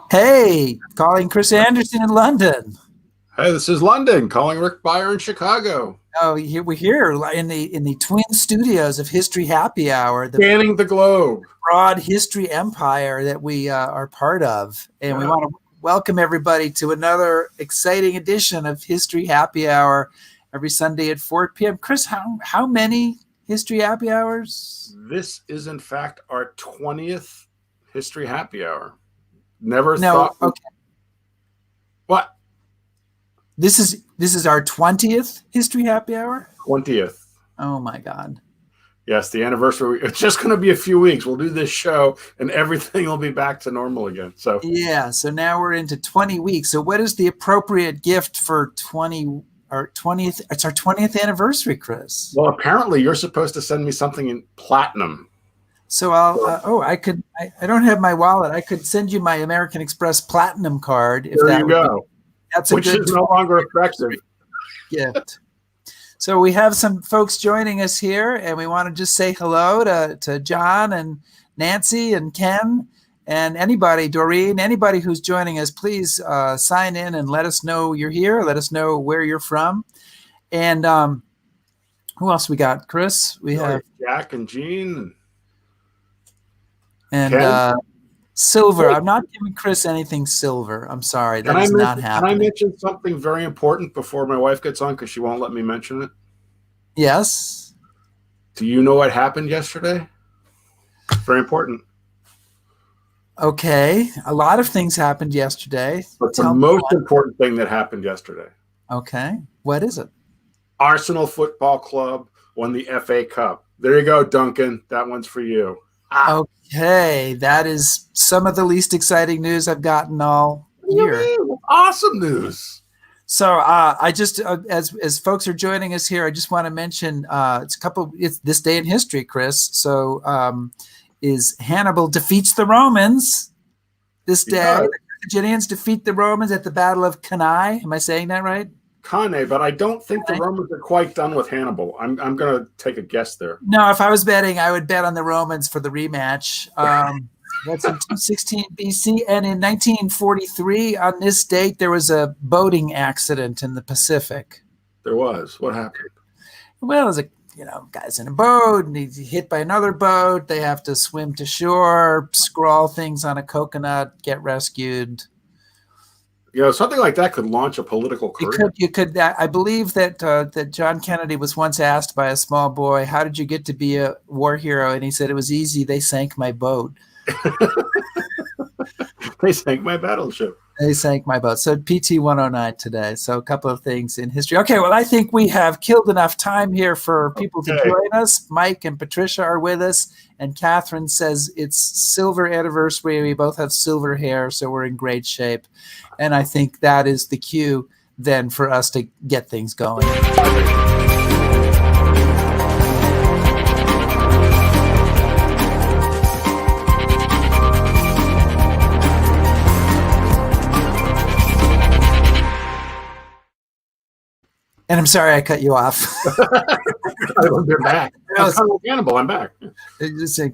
Hey, calling Chris Anderson in London. Hey, this is London calling Rick Beyer in Chicago. Oh, we're here in the twin studios of History Happy Hour, the Scanning the globe. broad history empire that we are part of, and we want to welcome everybody to another exciting edition of History Happy Hour every Sunday at 4 p.m. Chris, how many History Happy Hours? This is in fact our 20th History Happy Hour. Never No, thought. okay. What? This is our 20th History Happy Hour? 20th. Oh my God. Yes, the anniversary. It's just going to be a few weeks. We'll do this show and everything will be back to normal again. So now we're into 20 weeks. So what is the appropriate gift for 20 or 20th? It's our 20th anniversary, Chris. Well, apparently you're supposed to send me something in platinum. So I don't have my wallet. I could send you my American Express Platinum card. If there you go. That's a which good is no longer effective gift. So we have some folks joining us here, and we want to just say hello to John and Nancy and Ken and anybody, Doreen, anybody who's joining us. Please sign in and let us know you're here. Let us know where you're from. And who else we got, Chris? We have Jack and Jean. And silver. I'm not giving Chris anything silver. I'm sorry. That is not happening. Can I mention something very important before my wife gets on because she won't let me mention it? Yes. Do you know what happened yesterday? Very important. Okay. A lot of things happened yesterday. But the most important thing that happened yesterday. Okay. What is it? Arsenal Football Club won the FA Cup. There you go, Duncan. That one's for you. Okay, that is some of the least exciting news I've gotten all year. Awesome news. So I just, as folks are joining us here, I just want to mention it's this day in history, Chris. So is Hannibal defeats the Romans this day. Yeah. The Carthaginians defeat the Romans at the Battle of Cannae. Am I saying that right? Cannae, but I don't think the Romans are quite done with Hannibal. I'm going to take a guess there. No, if I was betting, I would bet on the Romans for the rematch. That's in 216 BC. And in 1943, on this date, there was a boating accident in the Pacific. There was. What happened? Well, there's guy's in a boat, and he's hit by another boat. They have to swim to shore, scrawl things on a coconut, get rescued. Something like that could launch a political career. You could. I believe that John Kennedy was once asked by a small boy, "How did you get to be a war hero?" And he said, "It was easy. They sank my boat." They sank my battleship. They sank my boat. So PT 109 today. So a couple of things in history. Okay, well, I think we have killed enough time here for people to join us. Mike and Patricia are with us. And Catherine says it's silver anniversary. We both have silver hair, so we're in great shape. And I think that is the cue then for us to get things going. And I'm sorry I cut you off. They're back. Hannibal, I'm back. Just saying,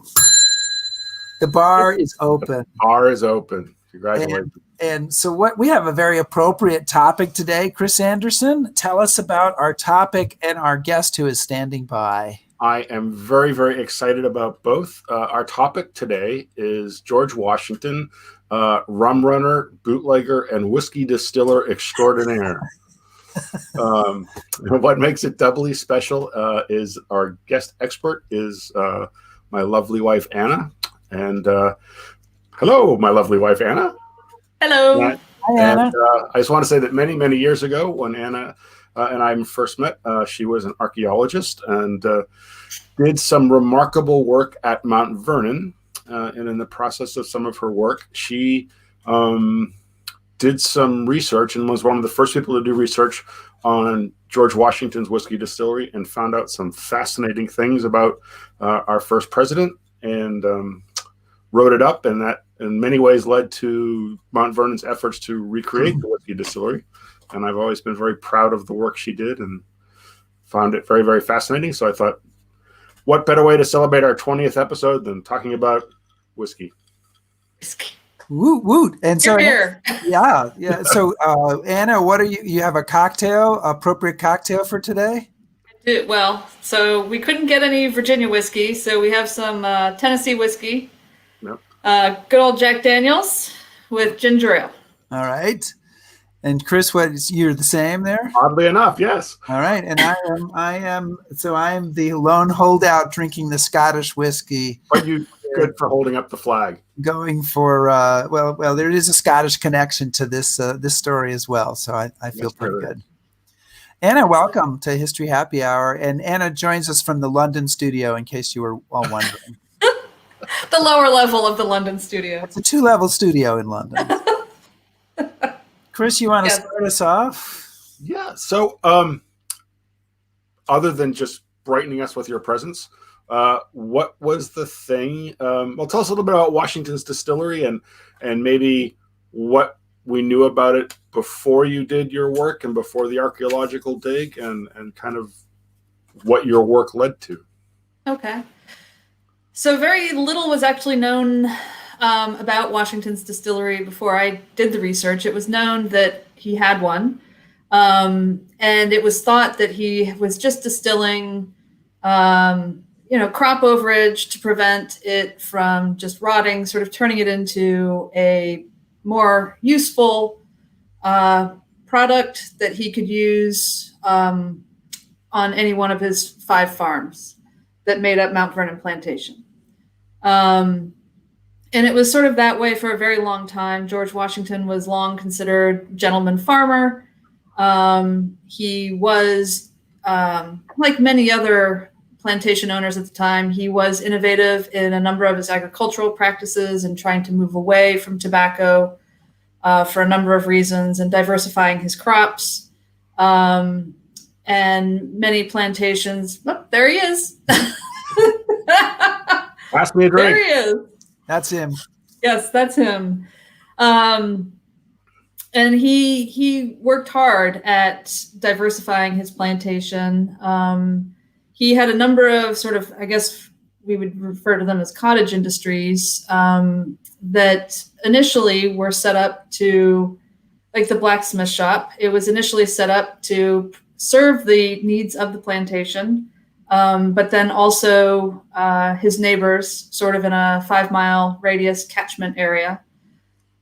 the bar is open. The bar is open. Congratulations. And so we have a very appropriate topic today. Chris Anderson, tell us about our topic and our guest who is standing by. I am very, very excited about both. Our topic today is George Washington, rum runner, bootlegger, and whiskey distiller extraordinaire. What makes it doubly special is our guest expert is my lovely wife, Anna. And hello, my lovely wife, Anna. Hello. Hi, Anna. I just want to say that many, many years ago when Anna and I first met, she was an archaeologist and did some remarkable work at Mount Vernon. And in the process of some of her work, she did some research and was one of the first people to do research on George Washington's whiskey distillery and found out some fascinating things about our first president and wrote it up, and that in many ways led to Mount Vernon's efforts to recreate the whiskey distillery. And I've always been very proud of the work she did and found it very, very fascinating. So I thought, what better way to celebrate our 20th episode than talking about whiskey? Woot woot. And so, Here. yeah. So, Anna, what are you have a cocktail, appropriate cocktail for today? Well, so we couldn't get any Virginia whiskey, so we have some Tennessee whiskey. Yep. Good old Jack Daniels with ginger ale. All right. And Chris, you're the same there? Oddly enough, yes. All right. And I am the lone holdout drinking the Scottish whiskey. But you good for holding up the flag. Going for well, there is a Scottish connection to this story as well, so I feel pretty good. Anna, welcome to History Happy Hour, and Anna joins us from the London studio. In case you were all wondering, the lower level of the London studio. It's a 2-level studio in London. Chris, you want to start us off? Yeah. So, other than just brightening us with your presence, what was the thing? Well, tell us a little bit about Washington's Distillery and maybe what we knew about it before you did your work and before the archaeological dig and kind of what your work led to. Okay. So very little was actually known about Washington's Distillery before I did the research. It was known that he had one. And it was thought that he was just distilling crop overage to prevent it from just rotting, sort of turning it into a more useful product that he could use on any one of his 5 farms that made up Mount Vernon Plantation. And it was sort of that way for a very long time. George Washington was long considered gentleman farmer. He was, like many other plantation owners at the time, he was innovative in a number of his agricultural practices and trying to move away from tobacco for a number of reasons and diversifying his crops. And many plantations, there he is. Ask me a drink. There he is. That's him. Yes, that's him. And he worked hard at diversifying his plantation. He had a number of sort of, I guess we would refer to them as cottage industries that initially were set up to, like the blacksmith shop. It was initially set up to serve the needs of the plantation, but then also his neighbors, sort of in a 5-mile radius catchment area.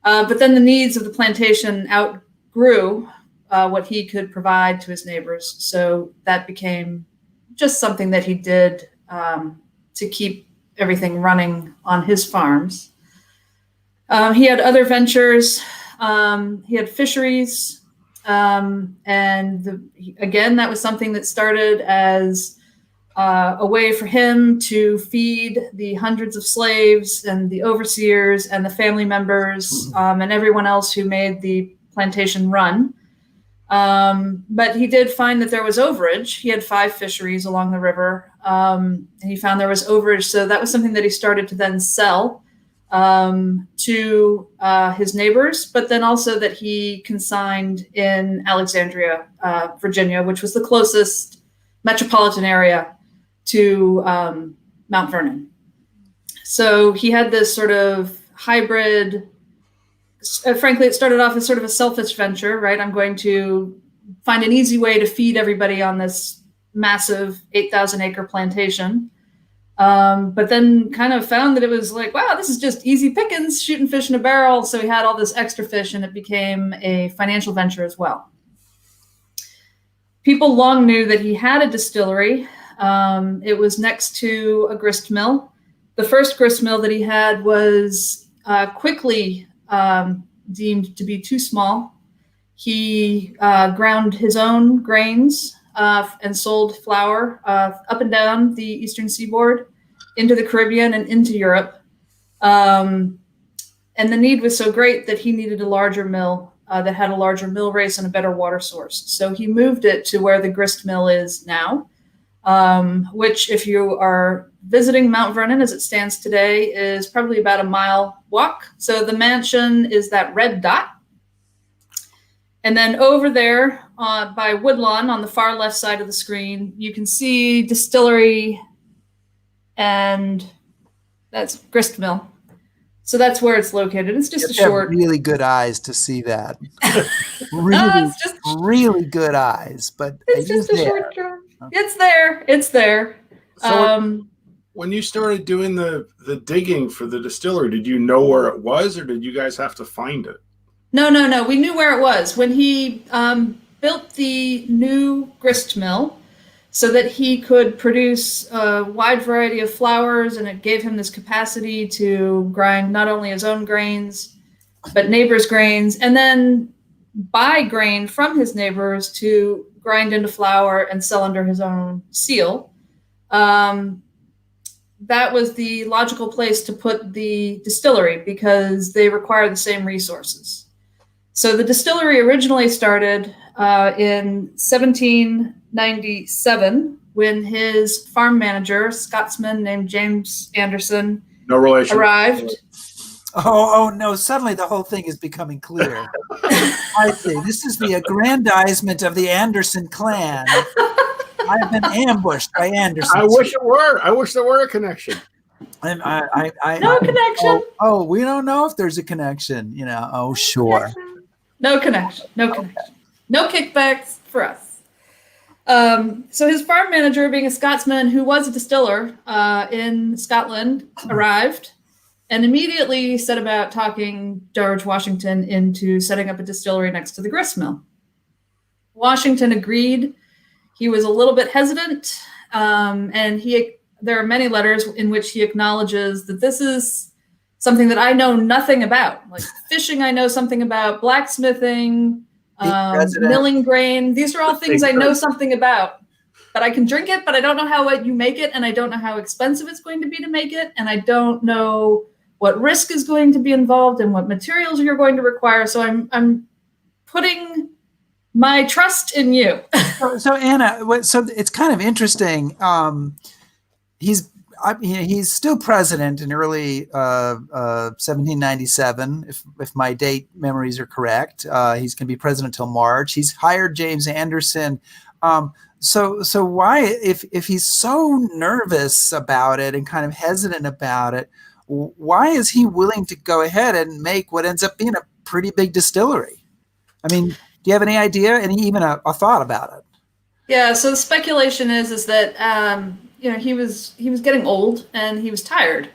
But then the needs of the plantation outgrew what he could provide to his neighbors. So that became just something that he did to keep everything running on his farms. He had other ventures. He had fisheries. And again, that was something that started as a way for him to feed the hundreds of slaves and the overseers and the family members and everyone else who made the plantation run. But he did find that there was overage. He had 5 fisheries along the river, and he found there was overage. So that was something that he started to then sell to his neighbors, but then also that he consigned in Alexandria, Virginia, which was the closest metropolitan area to Mount Vernon. So he had this sort of hybrid. Frankly, it started off as sort of a selfish venture, right? I'm going to find an easy way to feed everybody on this massive 8,000-acre plantation. But then kind of found that it was like, wow, this is just easy pickings, shooting fish in a barrel. So he had all this extra fish, and it became a financial venture as well. People long knew that he had a distillery. It was next to a grist mill. The first grist mill that he had was quickly deemed to be too small. He ground his own grains and sold flour up and down the eastern seaboard into the Caribbean and into Europe. And the need was so great that he needed a larger mill that had a larger mill race and a better water source. So he moved it to where the grist mill is now, which, if you are visiting Mount Vernon as it stands today, is probably about a mile walk. So the mansion is that red dot. And then over there by Woodlawn on the far left side of the screen, you can see Distillery, and that's grist mill. So that's where it's located. It's just a short. Really good eyes to see that. Really good eyes, but it's just a short drive. It's there. It's there. So when you started doing the digging for the distillery, did you know where it was, or did you guys have to find it? No. We knew where it was when he built the new grist mill, so that he could produce a wide variety of flours, and it gave him this capacity to grind not only his own grains, but neighbors' grains, and then buy grain from his neighbors to grind into flour and sell under his own seal. That was the logical place to put the distillery because they require the same resources. So the distillery originally started in 1797 when his farm manager, Scotsman named James Anderson, no relation, arrived. Oh no, suddenly the whole thing is becoming clear. I see. This is the aggrandizement of the Anderson clan. I've been ambushed by Anderson. I wish it were. I wish there were a connection. No connection. Oh, we don't know if there's a connection. Oh, sure. No connection. No kickbacks for us. So his farm manager, being a Scotsman who was a distiller in Scotland, arrived and immediately set about talking George Washington into setting up a distillery next to the grist mill. Washington agreed. He was a little bit hesitant, and there are many letters in which he acknowledges that this is something that I know nothing about. Like fishing, I know something about. Blacksmithing, milling grain. These are all things I know something about. But I can drink it, but I don't know how you make it, and I don't know how expensive it's going to be to make it, and I don't know what risk is going to be involved and what materials you're going to require. So I'm putting my trust in you. So Anna, so it's kind of interesting. He's still president in early 1797, if my date memories are correct. He's going to be president until March. He's hired James Anderson. So why, if he's so nervous about it and kind of hesitant about it, why is he willing to go ahead and make what ends up being a pretty big distillery? I mean, do you have any idea, even a thought about it? Yeah. So the speculation is that he was getting old and he was tired,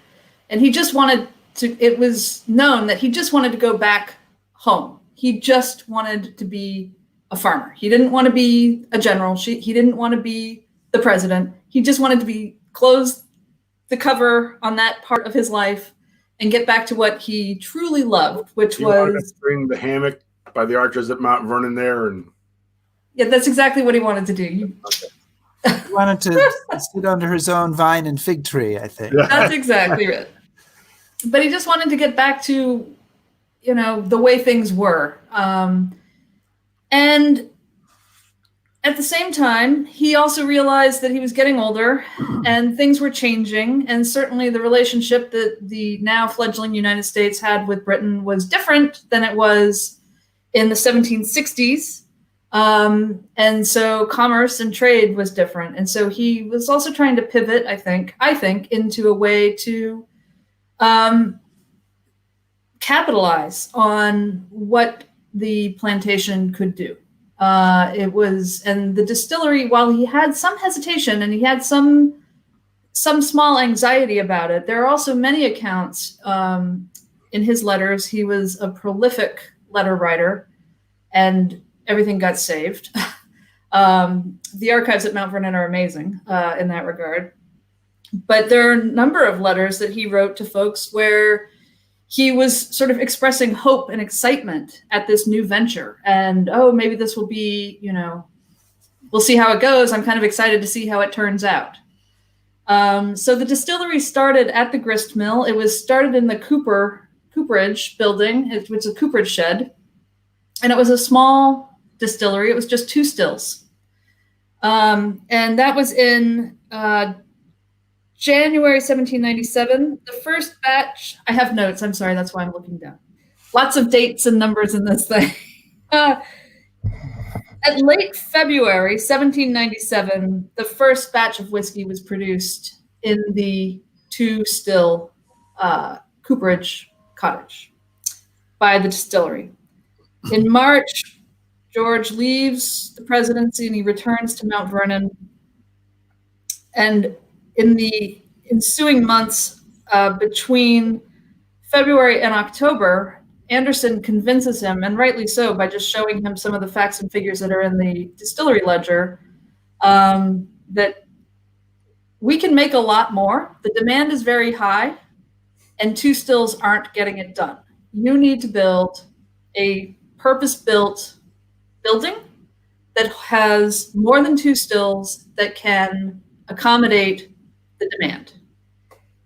and he just wanted to. It was known that he just wanted to go back home. He just wanted to be a farmer. He didn't want to be a general. He didn't want to be the president. He just wanted to close the cover on that part of his life and get back to what he truly loved, which was bring the hammock by the archers at Mount Vernon there. And yeah, that's exactly what he wanted to do. He wanted to sit under his own vine and fig tree, I think. That's exactly it. But he just wanted to get back to, the way things were. And at the same time, he also realized that he was getting older and things were changing. And certainly the relationship that the now fledgling United States had with Britain was different than it was in the 1760s. And so commerce and trade was different. And so he was also trying to pivot, I think, into a way to capitalize on what the plantation could do. And the distillery, while he had some hesitation and he had some small anxiety about it, there are also many accounts in his letters. He was a prolific letter writer, and everything got saved. The archives at Mount Vernon are amazing in that regard. But there are a number of letters that he wrote to folks where he was sort of expressing hope and excitement at this new venture. And, maybe this will be, we'll see how it goes. I'm kind of excited to see how it turns out. So the distillery started at the grist mill. It was started in the cooperage building. It was a cooperage shed. And it was a small distillery. It was just 2 stills. And that was in January 1797. The first batch, I have notes. I'm sorry, that's why I'm looking down. Lots of dates and numbers in this thing. At late February 1797, the first batch of whiskey was produced in the 2 still cooperage cottage by the distillery. In March, George leaves the presidency and he returns to Mount Vernon. And in the ensuing months between February and October, Anderson convinces him, and rightly so, by just showing him some of the facts and figures that are in the distillery ledger, that we can make a lot more. The demand is very high, and 2 stills aren't getting it done. You need to build a purpose-built building that has more than 2 stills that can accommodate the demand.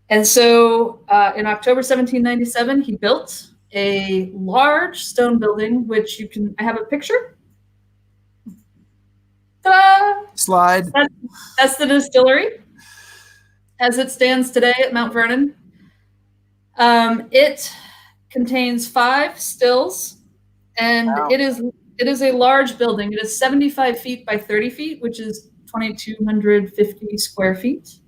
And so in October 1797, he built a large stone building, which I have a picture. Ta-da! Slide. That's the distillery as it stands today at Mount Vernon. It contains 5 stills, and wow. It is a large building. It is 75 feet by 30 feet, which is 2,250 square feet.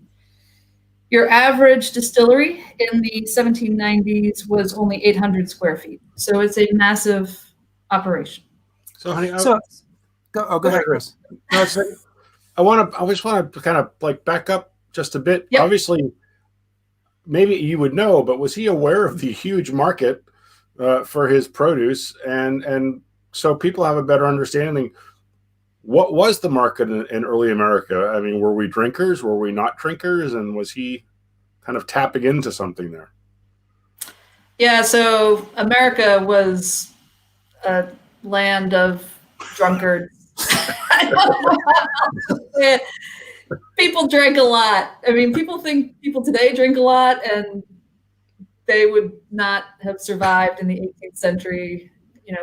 Your average distillery in the 1790s was only 800 square feet. So it's a massive operation. So, honey, go ahead, Chris. No, I just want to kind of like back up just a bit. Yep. Obviously, maybe you would know, but was he aware of the huge market for his produce? And so people have a better understanding. What was the market in early America? I mean, were we drinkers? Were we not drinkers? And was he kind of tapping into something there? Yeah, so America was a land of drunkards. People drank a lot. I mean, people think people today drink a lot, and they would not have survived in the 18th century.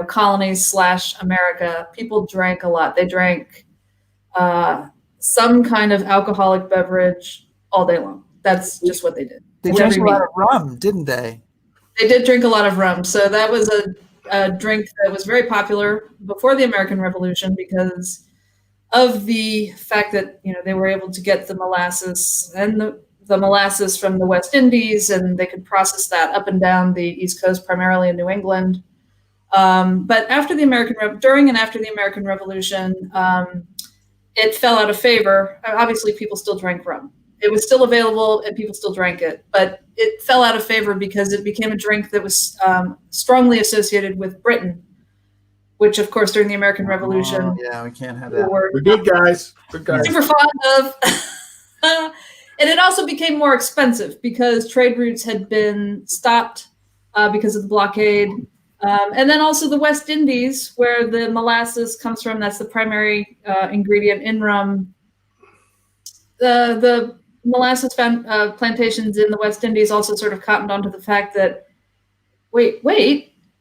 Colonies / America, people drank a lot. They drank some kind of alcoholic beverage all day long. That's just what they did. They drank a lot of rum, didn't they? They did drink a lot of rum. So that was a drink that was very popular before the American Revolution because of the fact that they were able to get the molasses and the molasses from the West Indies, and they could process that up and down the East Coast, primarily in New England. But during and after the American Revolution, it fell out of favor. Obviously, people still drank rum. It was still available and people still drank it, but it fell out of favor because it became a drink that was strongly associated with Britain, which, of course, during the American Revolution, yeah, we can't have that. We're good guys. Good guys. Super fond of. And it also became more expensive because trade routes had been stopped because of the blockade. And then also the West Indies, where the molasses comes from, that's the primary ingredient in rum. The molasses plantations in the West Indies also sort of cottoned onto the fact that, wait,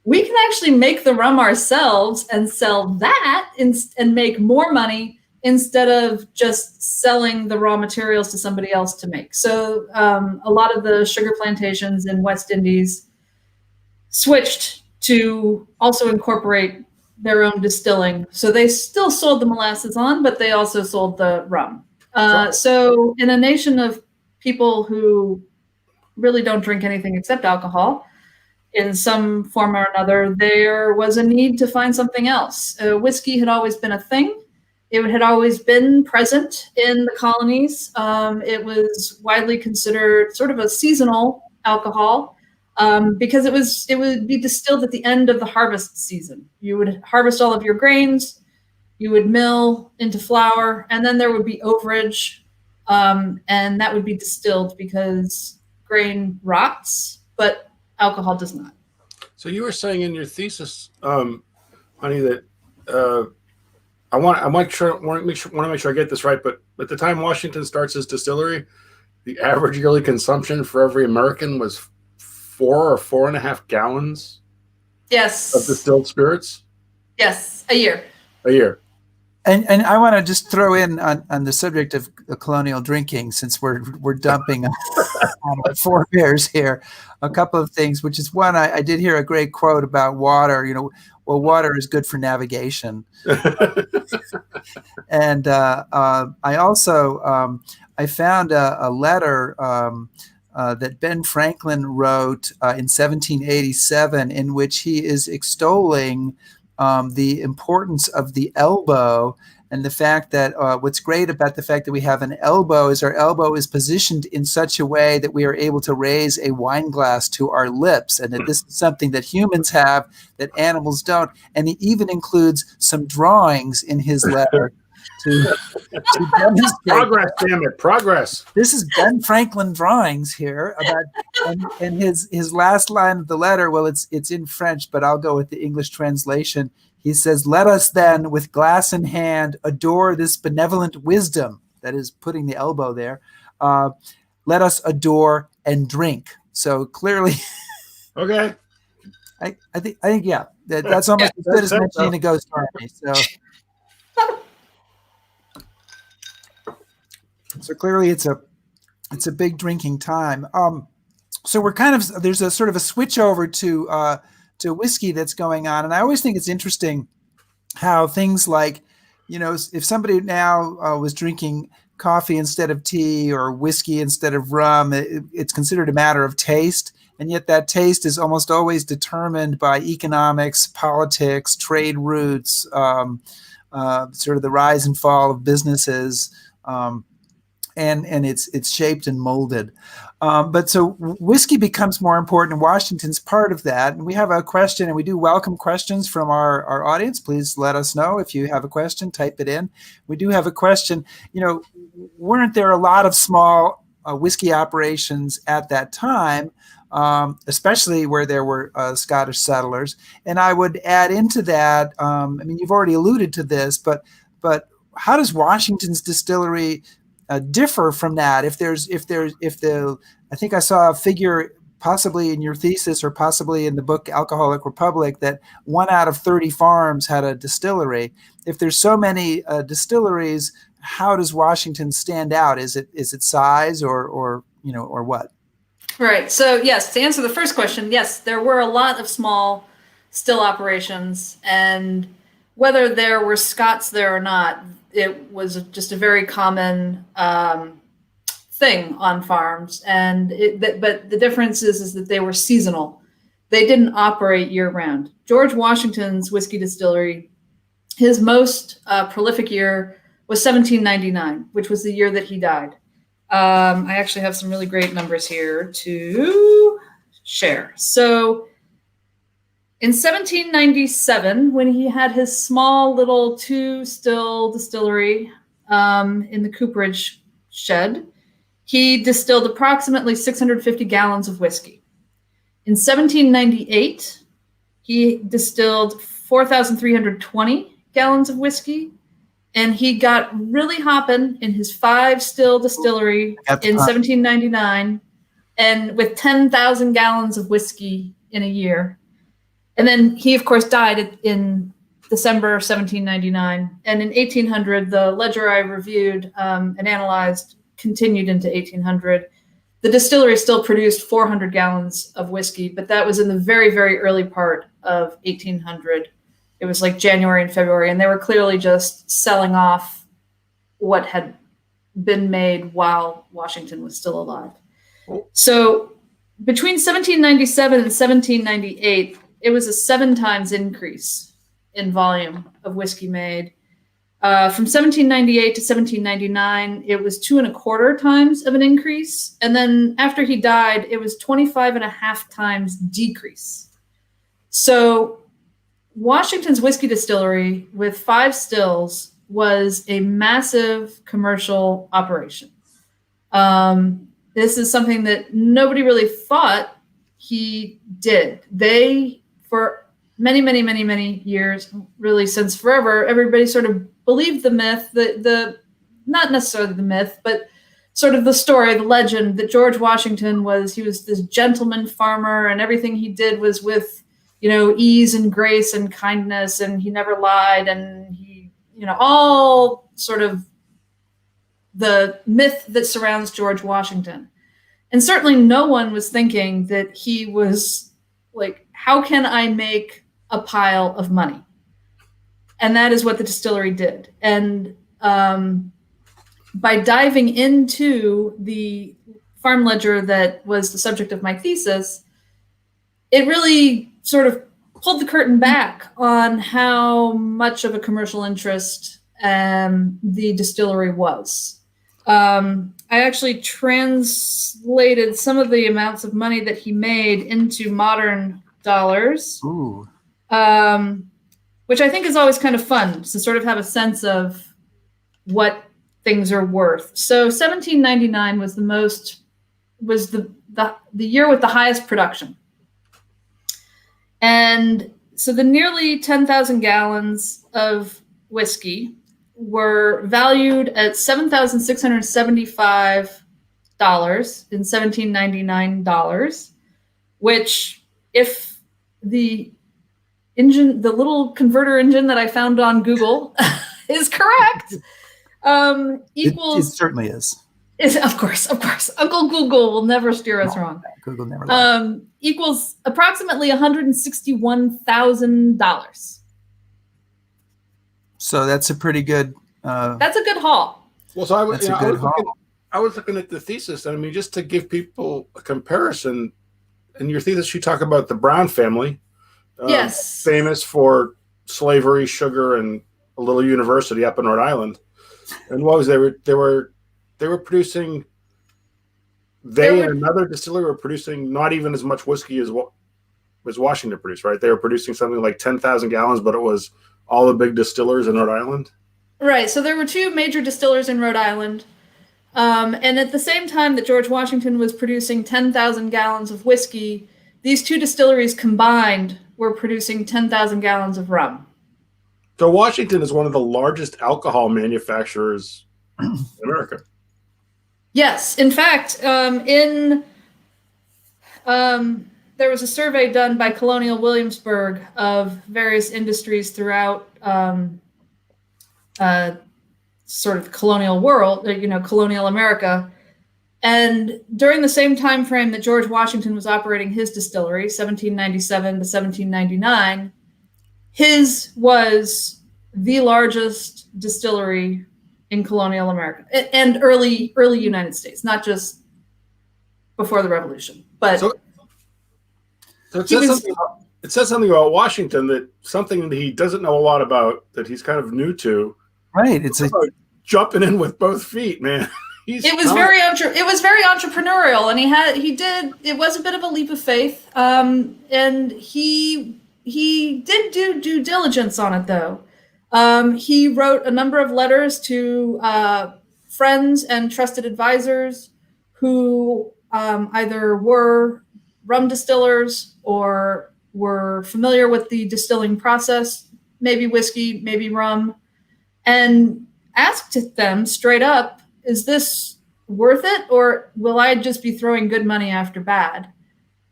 we can actually make the rum ourselves and sell that and make more money instead of just selling the raw materials to somebody else to make. So a lot of the sugar plantations in West Indies switched to also incorporate their own distilling. So they still sold the molasses on, but they also sold the rum. So in a nation of people who really don't drink anything except alcohol, in some form or another, there was a need to find something else. Whiskey had always been a thing. It had always been present in the colonies. It was widely considered sort of a seasonal alcohol because it would be distilled at the end of the harvest season. You would harvest all of your grains, you would mill into flour, and then there would be overage, and that would be distilled because grain rots, but alcohol does not. So you were saying in your thesis, honey, that I want to make sure I get this right. But at the time Washington starts his distillery, the average yearly consumption for every American was 4 or 4.5 gallons. Yes. Of distilled spirits. Yes, a year. A year. And I want to just throw in on the subject of colonial drinking, since we're dumping on our forebears here, a couple of things. Which is one, I did hear a great quote about water. Well, water is good for navigation. And I also I found a letter that Ben Franklin wrote in 1787, in which he is extolling the importance of the elbow, and the fact that what's great about the fact that we have an elbow is our elbow is positioned in such a way that we are able to raise a wine glass to our lips, and that this is something that humans have that animals don't. And he even includes some drawings in his letter to demonstrate. Progress, damn it, progress. This is Ben Franklin drawings here about, and his last line of the letter. Well, it's in French, but I'll go with the English translation. He says, "Let us then, with glass in hand, adore this benevolent wisdom." That is putting the elbow there. Let us adore and drink. So clearly, Okay. I think yeah, that's almost as good as mentioning a ghost army. So clearly, it's a big drinking time. So we're there's a sort of a switch over to whiskey that's going on, and I always think it's interesting how things like, if somebody now was drinking coffee instead of tea or whiskey instead of rum, it's considered a matter of taste, and yet that taste is almost always determined by economics, politics, trade routes, sort of the rise and fall of businesses. And it's shaped and molded. But so whiskey becomes more important, and Washington's part of that. And we have a question, and we do welcome questions from our audience. Please let us know if you have a question, type it in. We do have a question. Weren't there a lot of small whiskey operations at that time, especially where there were Scottish settlers? And I would add into that, you've already alluded to this, but how does Washington's distillery differ from that? I think I saw a figure possibly in your thesis or possibly in the book Alcoholic Republic that 1 out of 30 farms had a distillery. If there's so many distilleries, how does Washington stand out? Is it size or what? Right. So yes, to answer the first question, yes, there were a lot of small still operations, and whether there were Scots there or not, it was just a very common thing on farms. But the difference is that they were seasonal. They didn't operate year round. George Washington's whiskey distillery, his most prolific year was 1799, which was the year that he died. I actually have some really great numbers here to share. So in 1797, when he had his small little 2-still distillery in the cooperage shed, he distilled approximately 650 gallons of whiskey. In 1798, he distilled 4,320 gallons of whiskey, and he got really hopping in his 5-still distillery in 1799, and with 10,000 gallons of whiskey in a year. And then he, of course, died in December 1799. And in 1800, the ledger I reviewed and analyzed continued into 1800. The distillery still produced 400 gallons of whiskey, but that was in the very, very early part of 1800. It was like January and February, and they were clearly just selling off what had been made while Washington was still alive. So between 1797 and 1798, it was a 7 times increase in volume of whiskey made. From 1798 to 1799, it was 2.25 times of an increase. And then after he died, it was 25.5 times decrease. So Washington's whiskey distillery with 5 stills was a massive commercial operation. This is something that nobody really thought he did. They, for many, many, many, many years, really since forever, everybody sort of believed the myth, the not necessarily the myth, but sort of the story, the legend that George Washington was this gentleman farmer, and everything he did was with, ease and grace and kindness, and he never lied, and he, all sort of the myth that surrounds George Washington. And certainly no one was thinking that he was like, how can I make a pile of money? And that is what the distillery did. And by diving into the farm ledger that was the subject of my thesis, it really sort of pulled the curtain back on how much of a commercial interest the distillery was. I actually translated some of the amounts of money that he made into modern dollars, which I think is always kind of fun to sort of have a sense of what things are worth. So 1799 was the year with the highest production. And so the nearly 10,000 gallons of whiskey were valued at $7,675 in 1799 dollars, which, if the little converter engine that I found on Google is correct, equals. It certainly is. Of course. Uncle Google will never steer us wrong. Google never lies. Equals approximately $161,000. So that's a pretty good. That's a good haul. Well, so I was looking at the thesis. I mean, just to give people a comparison, in your thesis, you talk about the Brown family. Yes. Famous for slavery, sugar, and a little university up in Rhode Island. And what was they were producing? And another distillery were producing not even as much whiskey as what was Washington produced, right? They were producing something like 10,000 gallons, but it was all the big distillers in Rhode Island. Right. So there were two major distillers in Rhode Island. And at the same time that George Washington was producing 10,000 gallons of whiskey, these two distilleries combined were producing 10,000 gallons of rum. So Washington is one of the largest alcohol manufacturers in America. Yes. In fact, there was a survey done by Colonial Williamsburg of various industries throughout sort of colonial world, colonial America. And during the same time frame that George Washington was operating his distillery, 1797 to 1799, his was the largest distillery in colonial America and early United States, not just before the Revolution. But so it says something about Washington, that something that he doesn't know a lot about, that he's kind of new to. Right. It's jumping in with both feet, man. It was very entrepreneurial, and it was a bit of a leap of faith. And he did do due diligence on it, though. He wrote a number of letters to friends and trusted advisors who either were rum distillers or were familiar with the distilling process, maybe whiskey, maybe rum, and asked them straight up, is this worth it, or will I just be throwing good money after bad?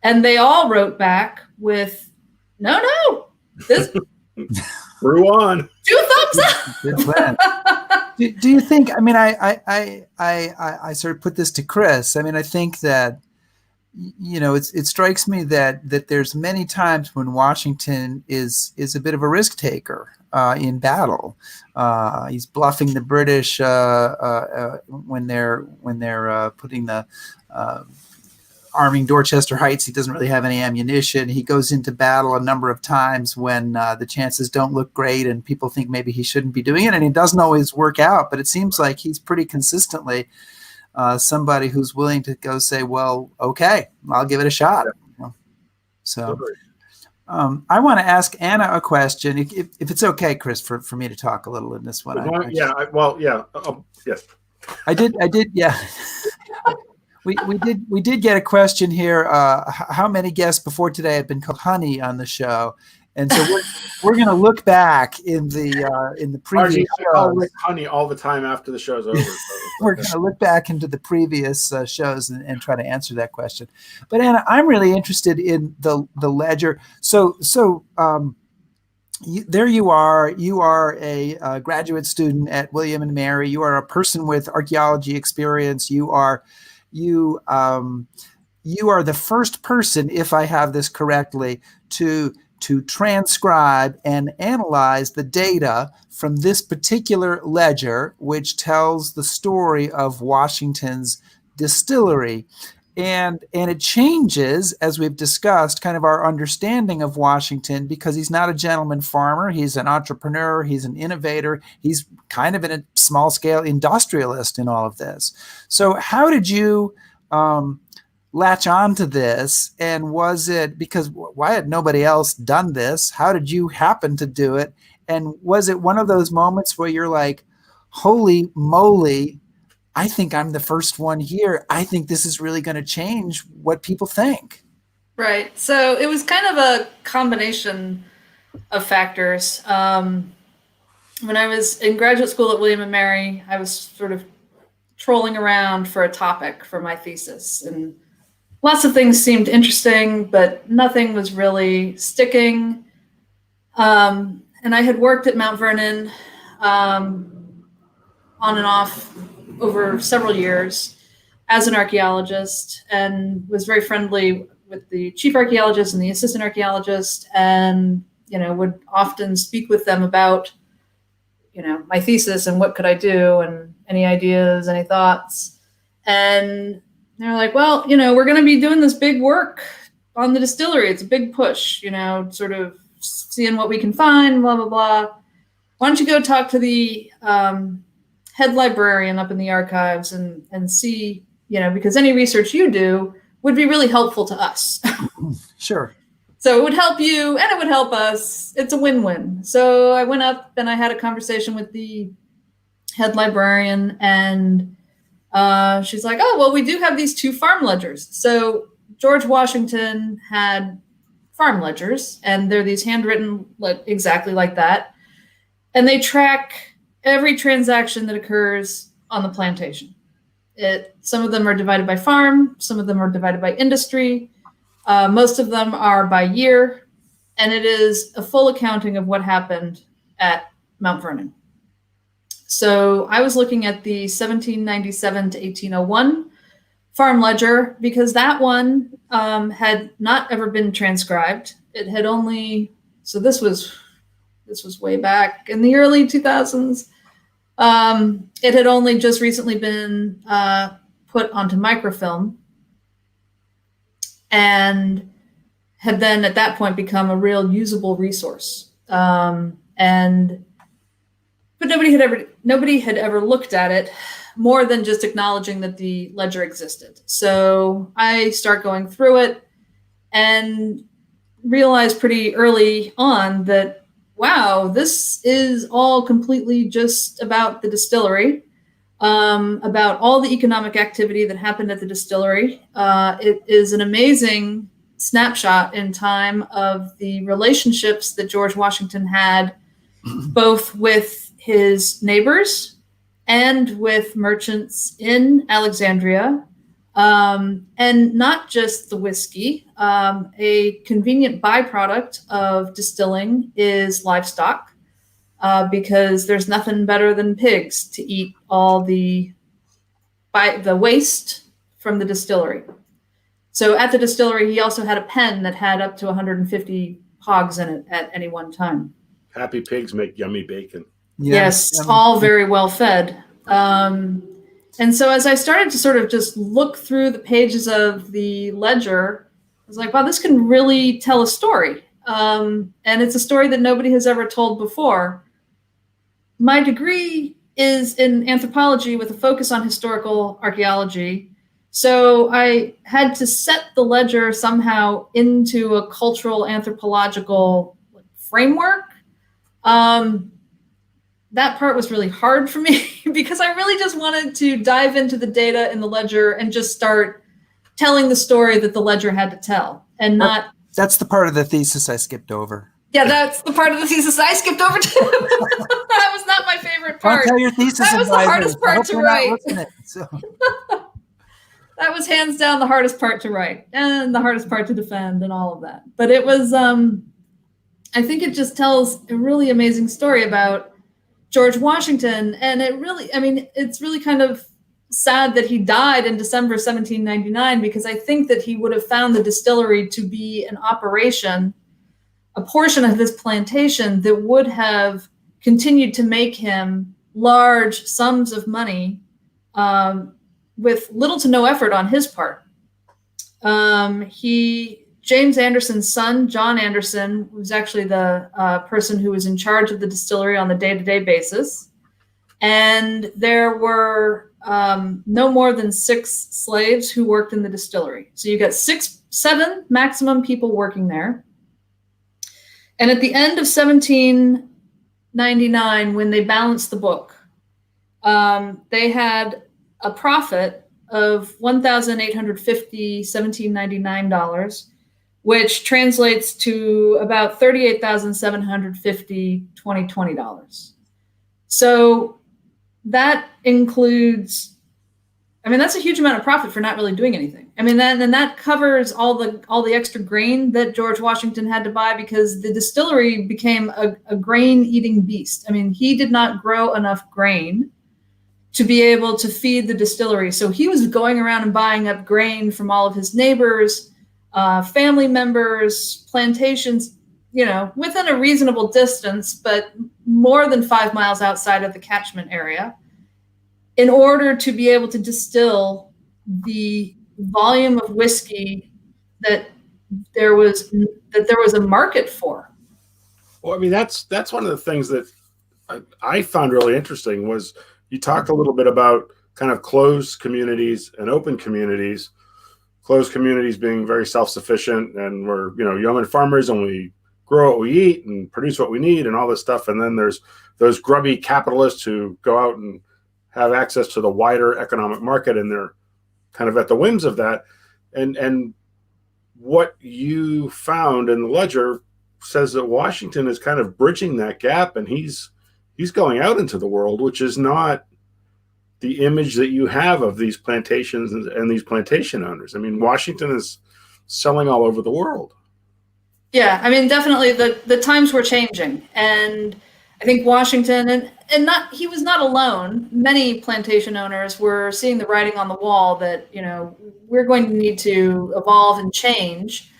And they all wrote back with, no, this brew on. 2 thumbs up. Good plan. Do you think? I mean, I sort of put this to Chris. I mean, I think that it strikes me that there's many times when Washington is a bit of a risk taker in battle. He's bluffing the British when they're putting the arming Dorchester Heights. He doesn't really have any ammunition. He goes into battle a number of times when the chances don't look great and people think maybe he shouldn't be doing it, and it doesn't always work out. But it seems like he's pretty consistently somebody who's willing to go say, well, okay, I'll give it a shot. So I want to ask Anna a question, if it's okay, Chris, for me to talk a little in this one. Yes. I did. Yeah. We did get a question here. How many guests before today have been called honey on the show? And so we're going to look back in the previous shows. I call Rick honey all the time after the show's over. So we're going to look back into the previous shows and try to answer that question. But Anna, I'm really interested in the ledger. So there you are. You are a graduate student at William and Mary. You are a person with archaeology experience. You are the first person, if I have this correctly, to transcribe and analyze the data from this particular ledger, which tells the story of Washington's distillery. And it changes, as we've discussed, kind of our understanding of Washington, because he's not a gentleman farmer. He's an entrepreneur. He's an innovator. He's kind of a small-scale industrialist in all of this. So how did you latch on to this? And was it because why had nobody else done this? How did you happen to do it? And was it one of those moments where you're like, holy moly, I think I'm the first one here. I think this is really going to change what people think. Right. So it was kind of a combination of factors. When I was in graduate school at William & Mary, I was sort of trolling around for a topic for my thesis. And lots of things seemed interesting, but nothing was really sticking. And I had worked at Mount Vernon on and off over several years as an archaeologist, and was very friendly with the chief archaeologist and the assistant archaeologist, and would often speak with them about my thesis and what could I do and any ideas, any thoughts. And they're like, well, we're going to be doing this big work on the distillery. It's a big push, sort of seeing what we can find, blah, blah, blah. Why don't you go talk to the head librarian up in the archives and see, because any research you do would be really helpful to us. Sure. So it would help you and it would help us. It's a win-win. So I went up and I had a conversation with the head librarian, and she's like, oh, well, we do have these 2 farm ledgers. So George Washington had farm ledgers, and they're these handwritten exactly like that. And they track every transaction that occurs on the plantation. Some of them are divided by farm, some of them are divided by industry, most of them are by year, and it is a full accounting of what happened at Mount Vernon. So I was looking at the 1797 to 1801 farm ledger, because that one had not ever been transcribed. It had only, so this was way back in the early 2000s. It had only just recently been put onto microfilm, and had then at that point become a real usable resource. But nobody had ever looked at it more than just acknowledging that the ledger existed. So I start going through it and realized pretty early on that, wow, this is all completely just about the distillery, about all the economic activity that happened at the distillery. It is an amazing snapshot in time of the relationships that George Washington had, both with his neighbors and with merchants in Alexandria, and not just the whiskey. A convenient byproduct of distilling is livestock, because there's nothing better than pigs to eat all the waste from the distillery. So at the distillery, he also had a pen that had up to 150 hogs in it at any one time. Happy pigs make yummy bacon. Yes, all very well fed. And so as I started to sort of just look through the pages of the ledger, I was like, wow, this can really tell a story. And it's a story that nobody has ever told before. My degree is in anthropology with a focus on historical archaeology. So I had to set the ledger somehow into a cultural anthropological framework. That part was really hard for me because I really just wanted to dive into the data in the ledger and just start telling the story that the ledger had to tell, and not. That's the part of the thesis I skipped over. Yeah, that's the part of the thesis I skipped over too. That was not my favorite part. Don't tell your thesis that was the hardest part to write. That was hands down the hardest part to write, and the hardest part to defend, and all of that. But it was, I think it just tells a really amazing story about George Washington. And it really, I mean, it's really kind of sad that he died in December 1799, because I think that he would have found the distillery to be an operation, a portion of his plantation that would have continued to make him large sums of money, with little to no effort on his part. James Anderson's son, John Anderson, was actually the person who was in charge of the distillery on the day-to-day basis. And there were no more than 6 slaves who worked in the distillery. So you got 7 maximum people working there. And at the end of 1799, when they balanced the book, they had a profit of $1,850 which translates to about $38,750 $2020. So that includes, I mean, that's a huge amount of profit for not really doing anything. I mean, then that covers all the extra grain that George Washington had to buy, because the distillery became a grain-eating beast. I mean, he did not grow enough grain to be able to feed the distillery. So he was going around and buying up grain from all of his neighbors, family members, plantations, within a reasonable distance, but more than 5 miles outside of the catchment area, in order to be able to distill the volume of whiskey that there was a market for. Well, I mean, that's one of the things that I found really interesting was you talked a little bit about kind of closed communities and open communities. Closed communities being very self-sufficient, and we're yeoman farmers, and we grow what we eat and produce what we need and all this stuff. And then there's those grubby capitalists who go out and have access to the wider economic market, and they're kind of at the whims of that. And what you found in the ledger says that Washington is kind of bridging that gap, and he's going out into the world, which is not the image that you have of these plantations and these plantation owners. I mean, Washington is selling all over the world. Yeah, I mean, definitely the times were changing, and I think Washington he was not alone. Many plantation owners were seeing the writing on the wall that we're going to need to evolve and change.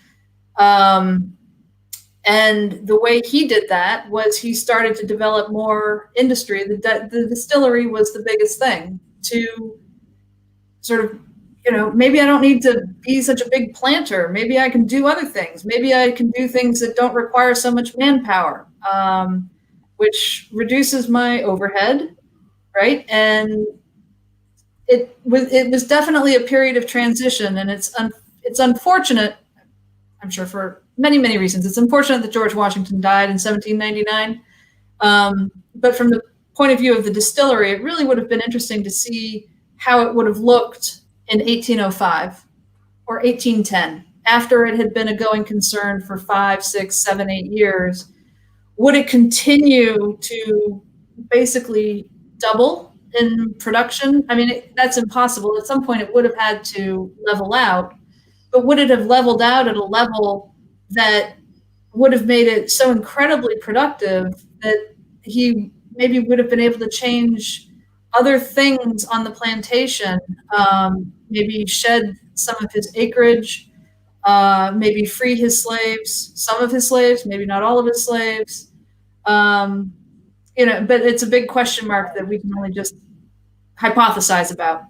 And the way he did that was he started to develop more industry. The distillery was the biggest thing to sort of, maybe I don't need to be such a big planter. Maybe I can do other things. Maybe I can do things that don't require so much manpower, which reduces my overhead, right? And it was definitely a period of transition, and it's unfortunate, I'm sure for many, many reasons. It's unfortunate that George Washington died in 1799. But from the point of view of the distillery, it really would have been interesting to see how it would have looked in 1805 or 1810, after it had been a going concern for 5, 6, 7, 8 years. Would it continue to basically double in production? I mean, that's impossible. At some point, it would have had to level out. But would it have leveled out at a level that would have made it so incredibly productive that he maybe would have been able to change other things on the plantation, maybe shed some of his acreage, maybe free his slaves, some of his slaves, maybe not all of his slaves. But it's a big question mark that we can only just hypothesize about.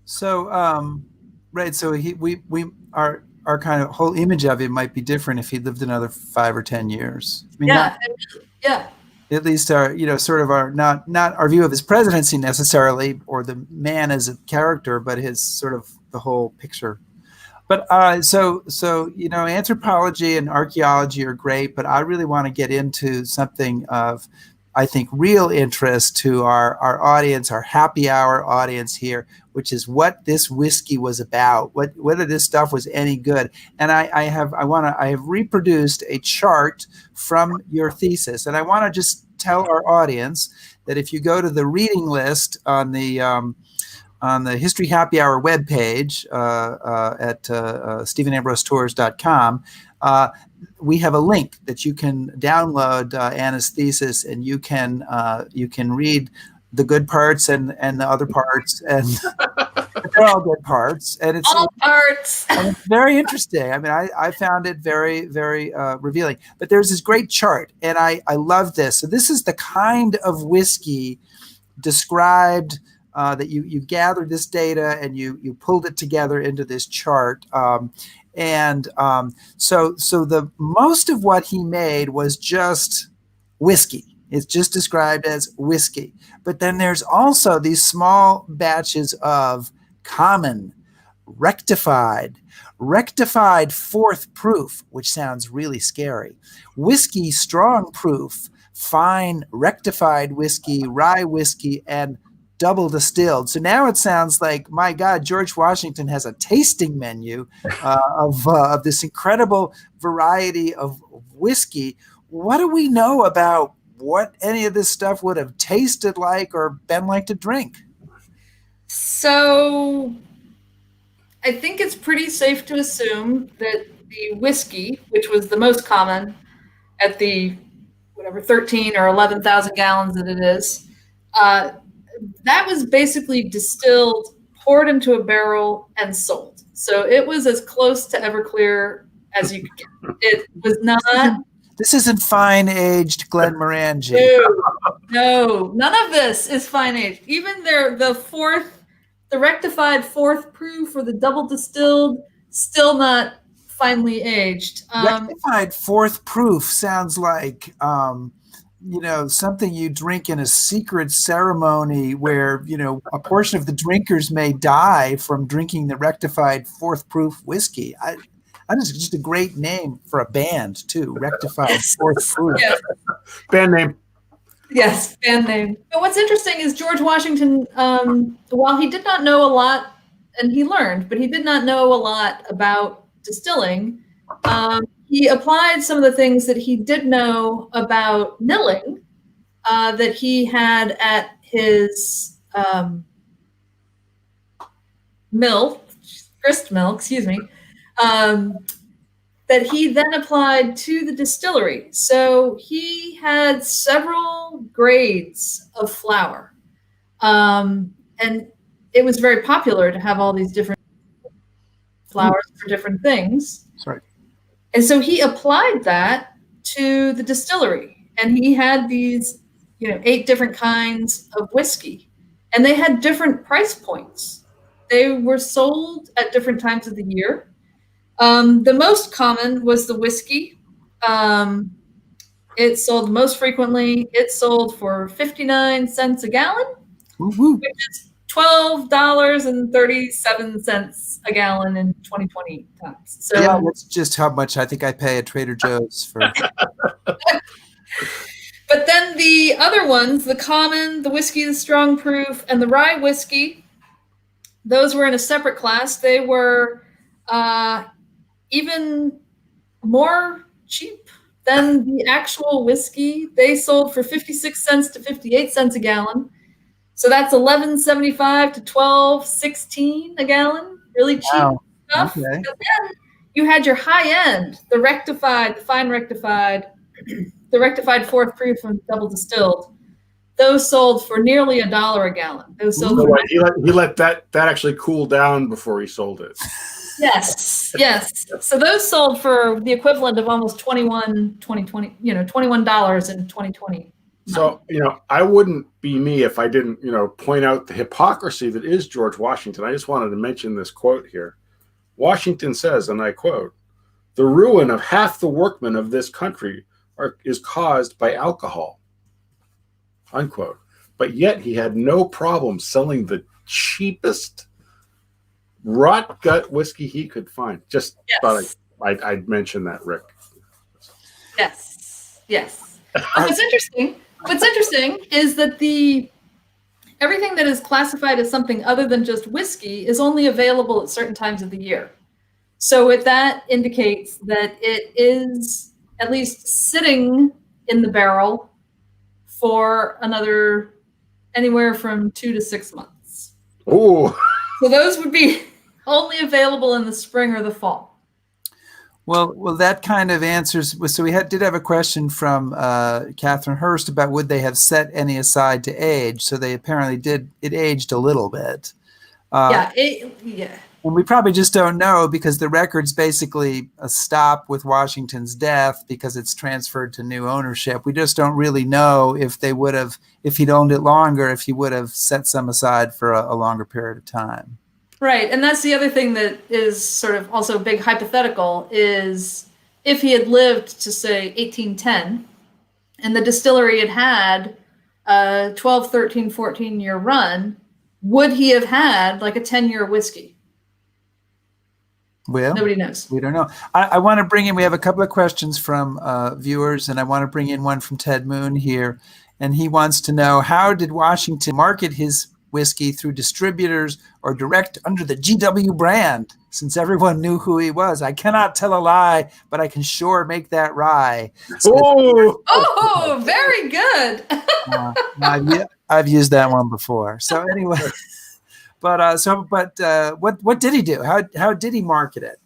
So, right. So our kind of whole image of him might be different if he lived another 5 or 10 years. I mean, yeah. At least our, sort of our not our view of his presidency necessarily, or the man as a character, but his sort of the whole picture. But so anthropology and archaeology are great, but I really want to get into something of, I think, real interest to our audience, our happy hour audience here, which is what this whiskey was about, whether this stuff was any good. And I have reproduced a chart from your thesis, and I want to just tell our audience that if you go to the reading list on the History Happy Hour webpage at StephenAmbroseTours.com, we have a link that you can download Anna's thesis, and you can read the good parts and the other parts, and they're all good parts, and it's all parts. And it's very interesting. I mean, I found it very, very revealing. But there's this great chart, and I love this. So this is the kind of whiskey described that you gathered this data and you pulled it together into this chart. So the most of what he made was just whiskey. It's just described as whiskey. But then there's also these small batches of common, rectified fourth proof, which sounds really scary, whiskey strong proof, fine rectified whiskey, rye whiskey, and double distilled. So now it sounds like, my God, George Washington has a tasting menu of this incredible variety of whiskey. What do we know about what any of this stuff would have tasted like or been like to drink? So I think it's pretty safe to assume that the whiskey, which was the most common at the 13 or 11,000 gallons that it is, that was basically distilled, poured into a barrel, and sold. So it was as close to Everclear as you could get. It was not. This isn't fine-aged Glenmorangie. No, none of this is fine-aged. Even the rectified fourth proof or the double distilled, still not finely aged. Rectified fourth proof sounds like, something you drink in a secret ceremony where, a portion of the drinkers may die from drinking the rectified fourth proof whiskey. Just a great name for a band too. Rectified fourth proof. Yes. Band name. Yes, band name. But what's interesting is George Washington, while he did not know a lot, and he learned, but he did not know a lot about distilling, he applied some of the things that he did know about milling that he had at his grist mill, excuse me, that he then applied to the distillery. So he had several grades of flour. And it was very popular to have all these different flours for different things. Sorry. And so he applied that to the distillery. And he had these, 8 different kinds of whiskey. And they had different price points. They were sold at different times of the year. The most common was the whiskey. It sold most frequently. It sold for 59 cents a gallon, which is $12.37 a gallon in 2020 times. So yeah, that's just how much I think I pay at Trader Joe's for. But then the other ones, the common, the whiskey, the strong proof, and the rye whiskey, those were in a separate class. They were even more cheap than the actual whiskey. They sold for 56 cents to 58 cents a gallon. So that's $11.75 to $12.16 a gallon. Really cheap stuff. Okay. And then you had your high end, the rectified, the fine rectified, the rectified fourth proof and double distilled. Those sold for nearly $1 a gallon. Those sold for he let that actually cool down before he sold it. Yes. So those sold for the equivalent of almost $21 in 2020. So, I wouldn't be me if I didn't, point out the hypocrisy that is George Washington. I just wanted to mention this quote here. Washington says, and I quote, "The ruin of half the workmen of this country is caused by alcohol," unquote. But yet he had no problem selling the cheapest rot gut whiskey he could find. Just thought I'd mention that, Rick. Yes. What's interesting is that everything that is classified as something other than just whiskey is only available at certain times of the year. So that indicates that it is at least sitting in the barrel for anywhere from 2 to 6 months. Oh. So those would be only available in the spring or the fall. Well, that kind of answers. So we did have a question from Catherine Hurst about would they have set any aside to age? So they apparently did. It aged a little bit. And we probably just don't know because the record's basically a stop with Washington's death because it's transferred to new ownership. We just don't really know if they would have, if he'd owned it longer, if he would have set some aside for a longer period of time. Right. And that's the other thing that is sort of also a big hypothetical is if he had lived to, say, 1810 and the distillery had had a 12, 13, 14-year run, would he have had like a 10-year whiskey? Well, nobody knows. We don't know. I want to bring in, we have a couple of questions from viewers, and I want to bring in one from Ted Moon here. And he wants to know, how did Washington market his whiskey, through distributors or direct under the GW brand, since everyone knew who he was? I cannot tell a lie, but I can sure make that rye. Oh, very good. I've used that one before. So anyway, but what did he do? How did he market it?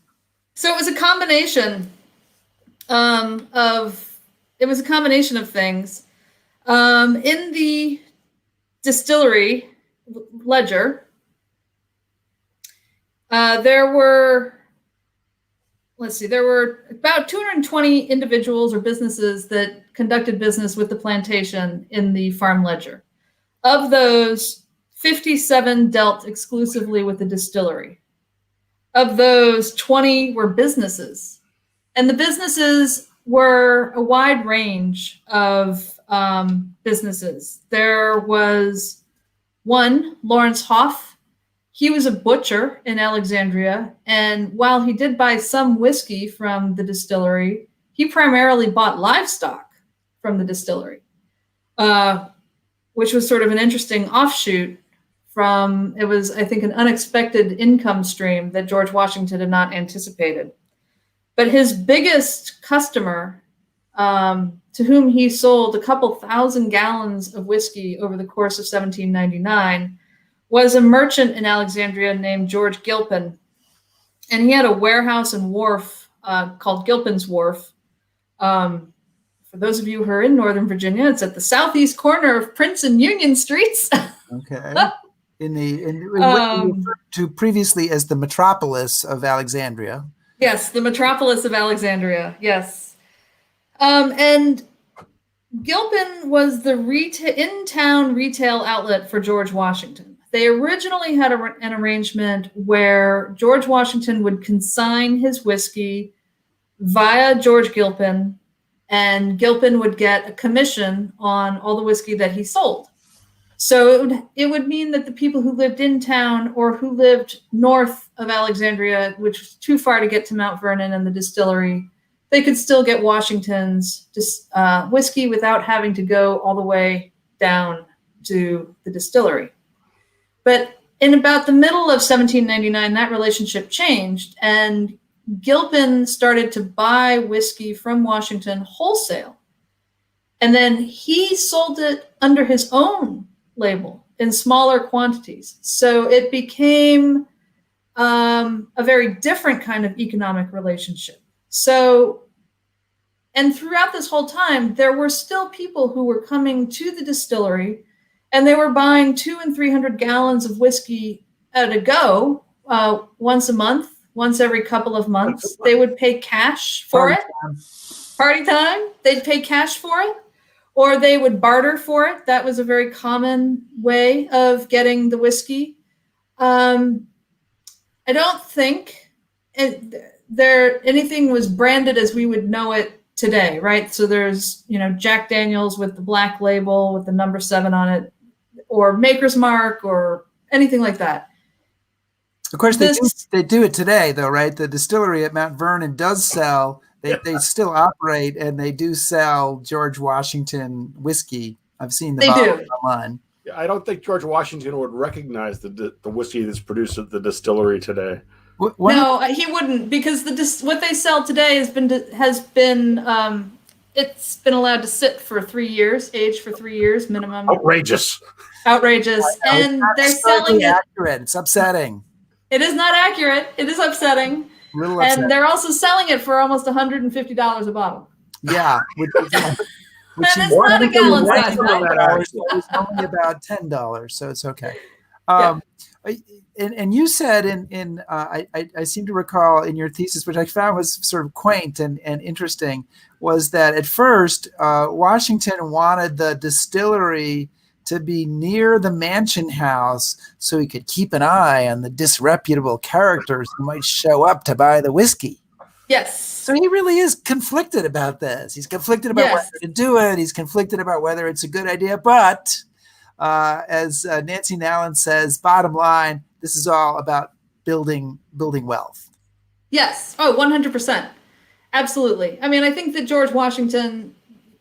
So it was a combination of things. In the distillery ledger, there were about 220 individuals or businesses that conducted business with the plantation in the farm ledger. Of those, 57 dealt exclusively with the distillery. Of those, 20 were businesses. And the businesses were a wide range of businesses. There was one, Lawrence Hoff. He was a butcher in Alexandria. And while he did buy some whiskey from the distillery, he primarily bought livestock from the distillery, which was sort of an interesting offshoot from, it was, I think, an unexpected income stream that George Washington had not anticipated. But his biggest customer, to whom he sold a couple thousand gallons of whiskey over the course of 1799, was a merchant in Alexandria named George Gilpin. And he had a warehouse and wharf called Gilpin's Wharf. For those of you who are in Northern Virginia, it's at the southeast corner of Prince and Union Streets. Okay. What you referred to previously as the metropolis of Alexandria. Yes, the metropolis of Alexandria. Yes. And Gilpin was the in-town retail outlet for George Washington. They originally had an arrangement where George Washington would consign his whiskey via George Gilpin, and Gilpin would get a commission on all the whiskey that he sold. So it would mean that the people who lived in town or who lived north of Alexandria, which was too far to get to Mount Vernon and the distillery, they could still get Washington's whiskey without having to go all the way down to the distillery. But in about the middle of 1799, that relationship changed, and Gilpin started to buy whiskey from Washington wholesale. And then he sold it under his own label in smaller quantities. So it became a very different kind of economic relationship. So, and throughout this whole time, there were still people who were coming to the distillery and they were buying 200 and 300 gallons of whiskey at a go, once a month, once every couple of months. They would pay cash for it. Party time. They'd pay cash for it, or they would barter for it. That was a very common way of getting the whiskey. I don't think anything was branded as we would know it today, right? So there's, Jack Daniels with the black label with the number 7 on it, or Maker's Mark, or anything like that. Of course, they do it today, though, right? The distillery at Mount Vernon does sell. They still operate, and they do sell George Washington whiskey. I've seen the bottles online. Yeah, I don't think George Washington would recognize the whiskey that's produced at the distillery today. No, he wouldn't, because what they sell today has been it's been allowed to sit for 3 years, aged for 3 years minimum. Outrageous, and they're selling it. Accurate. It's upsetting. It is not accurate. It is upsetting. And they're also selling it for almost $150 a bottle. Yeah, which is not a gallon size. It's only about $10, so it's okay. And you said I seem to recall in your thesis, which I found was sort of quaint and interesting, was that at first Washington wanted the distillery to be near the mansion house so he could keep an eye on the disreputable characters who might show up to buy the whiskey. Yes. So he really is conflicted about this. He's conflicted about whether to do it. He's conflicted about whether it's a good idea. But as Nancy Nallen says, bottom line, this is all about building wealth. Yes. Oh, 100%. Absolutely. I mean, I think that George Washington,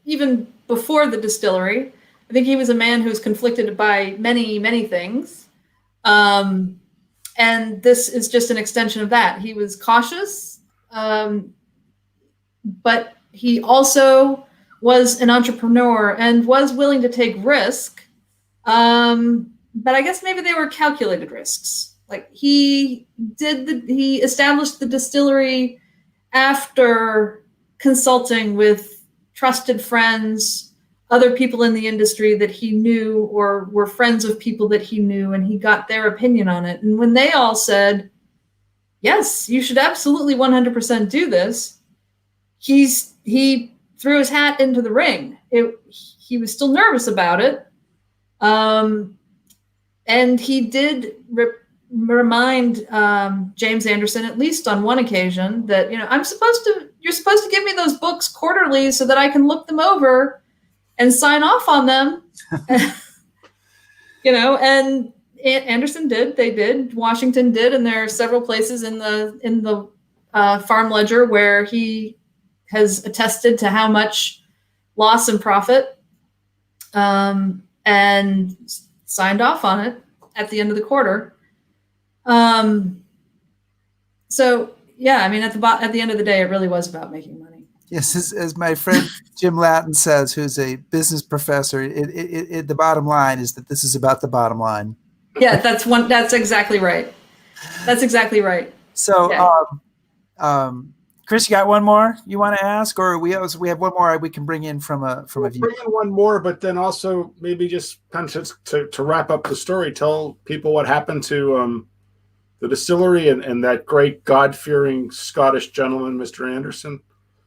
even before the distillery, I think he was a man who's conflicted by many, many things. And this is just an extension of that. He was cautious, but he also was an entrepreneur and was willing to take risk. But I guess maybe they were calculated risks. Like he established the distillery after consulting with trusted friends, other people in the industry that he knew or were friends of people that he knew, and he got their opinion on it. And when they all said, yes, you should absolutely 100% do this, he threw his hat into the ring. He was still nervous about it. And he did remind James Anderson, at least on one occasion, that, you're supposed to give me those books quarterly so that I can look them over and sign off on them. And Anderson did, they did, Washington did, and there are several places in the farm ledger where he has attested to how much loss and profit, and signed off on it at the end of the quarter. So yeah, I mean, at the end of the day, it really was about making money. Yes, as my friend Jim Lattin says, who's a business professor, the bottom line is that this is about the bottom line. Yeah, that's exactly right. That's exactly right. So, yeah. Chris, you got one more you want to ask, or we have one more we can bring in from a view. Bring in one more, but then also maybe just kind of to wrap up the story, tell people what happened to the distillery and that great God-fearing Scottish gentleman, Mr. Anderson.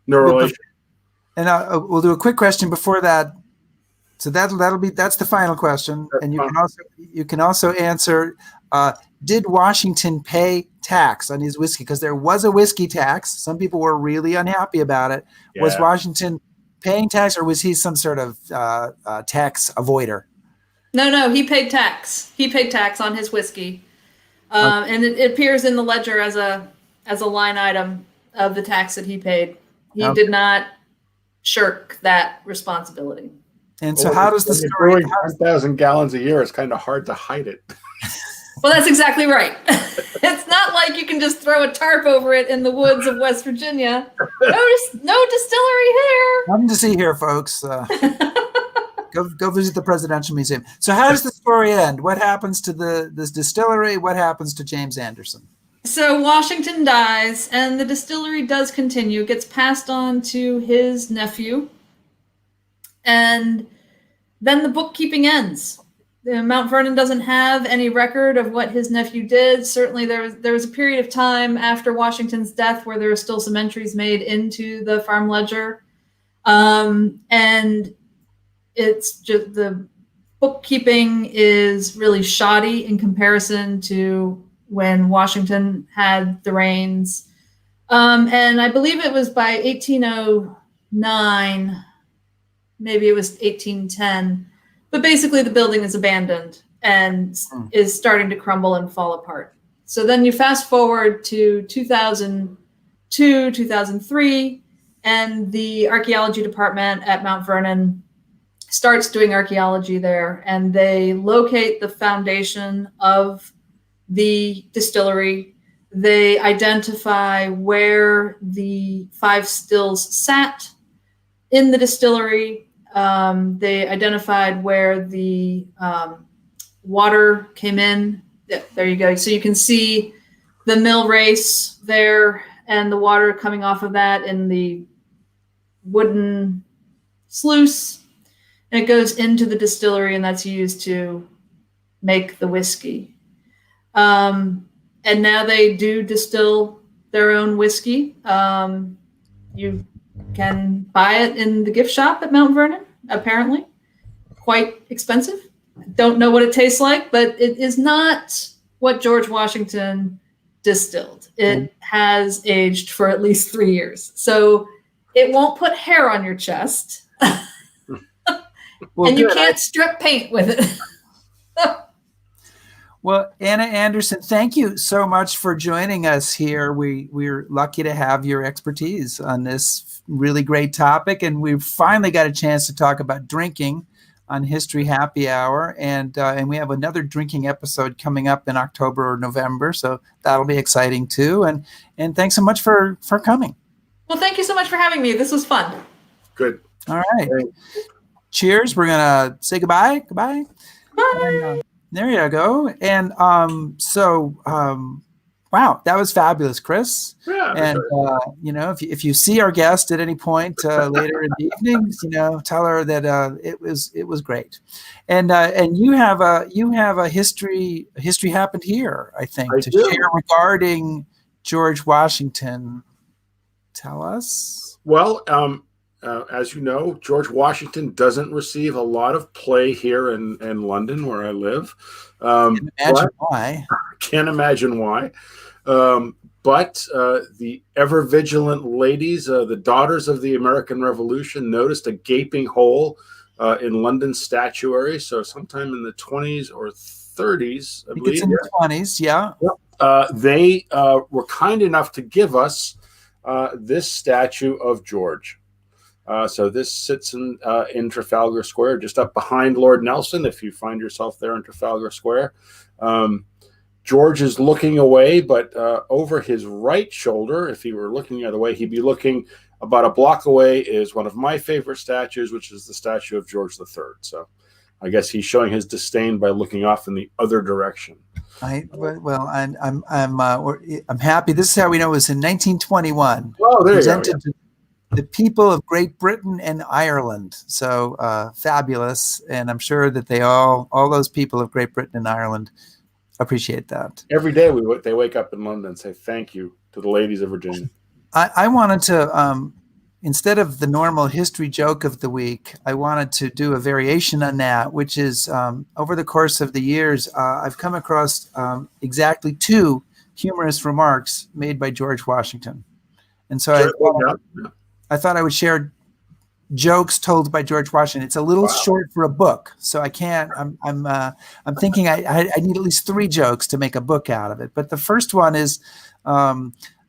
No relation. And we'll do a quick question before that. So that's the final question, and you can also answer: did Washington pay tax on his whiskey? Because there was a whiskey tax. Some people were really unhappy about it. Yeah. Was Washington paying tax, or was he some sort of tax avoider? No, he paid tax. He paid tax on his whiskey, and it appears in the ledger as a line item of the tax that he paid. He did not shirk that responsibility. And so how does the story... 1,000 gallons a year, it's kind of hard to hide it. Well, that's exactly right. It's not like you can just throw a tarp over it in the woods of West Virginia. No distillery here. Nothing to see here, folks. Go visit the Presidential Museum. So how does the story end? What happens to this distillery? What happens to James Anderson? So Washington dies, and the distillery does continue. It gets passed on to his nephew. And then the bookkeeping ends. Mount Vernon doesn't have any record of what his nephew did. Certainly there was a period of time after Washington's death where there were still some entries made into the farm ledger. And it's just the bookkeeping is really shoddy in comparison to when Washington had the reins. And I believe it was by 1809, maybe it was 1810, but basically the building is abandoned and is starting to crumble and fall apart. So then you fast forward to 2002, 2003, and the archaeology department at Mount Vernon starts doing archaeology there, and they locate the foundation of the distillery. They identify where the 5 stills sat in the distillery. They identified where the water came in. Yeah, there you go. So you can see the mill race there and the water coming off of that in the wooden sluice. And it goes into the distillery, and that's used to make the whiskey. And now they do distill their own whiskey. You can buy it in the gift shop at Mount Vernon, apparently. Quite expensive. Don't know what it tastes like, but it is not what George Washington distilled. It has aged for at least 3 years. So it won't put hair on your chest. Well, and you can't strip paint with it. Well, Anna Anderson, thank you so much for joining us here. We're lucky to have your expertise on this really great topic, and we've finally got a chance to talk about drinking on History Happy Hour, and we have another drinking episode coming up in October or November, so that'll be exciting too. And thanks so much for coming. Well, thank you so much for having me. This was fun. Good. All right. Cheers. We're gonna say goodbye. Goodbye. Bye. And, there you go. And wow, that was fabulous, Chris. Yeah. And if you see our guest at any point later in the evenings, tell her that it was great. And you have a history happened here, I think, to share regarding George Washington. Tell us. Well, as you know, George Washington doesn't receive a lot of play here in London, where I live. Can't imagine why. But the ever-vigilant ladies, the daughters of the American Revolution, noticed a gaping hole in London statuary. So sometime in the 20s or 30s, I believe. It's in the 20s, yeah. They were kind enough to give us this statue of George. So this sits in Trafalgar Square, just up behind Lord Nelson, if you find yourself there in Trafalgar Square. George is looking away, but over his right shoulder, if he were looking the other way, he'd be looking about a block away is one of my favorite statues, which is the statue of George III. So I guess he's showing his disdain by looking off in the other direction. I'm happy. This is how we know it was in 1921. Oh, there you go. To the people of Great Britain and Ireland. So fabulous. And I'm sure that all those people of Great Britain and Ireland appreciate that. Every day they wake up in London and say thank you to the ladies of Virginia. I wanted to, instead of the normal history joke of the week, I wanted to do a variation on that, which is over the course of the years, I've come across exactly 2 humorous remarks made by George Washington. And so I thought I would share jokes told by George Washington. It's a little short for a book, so I can't. I'm thinking I need at least 3 jokes to make a book out of it. But the first one is,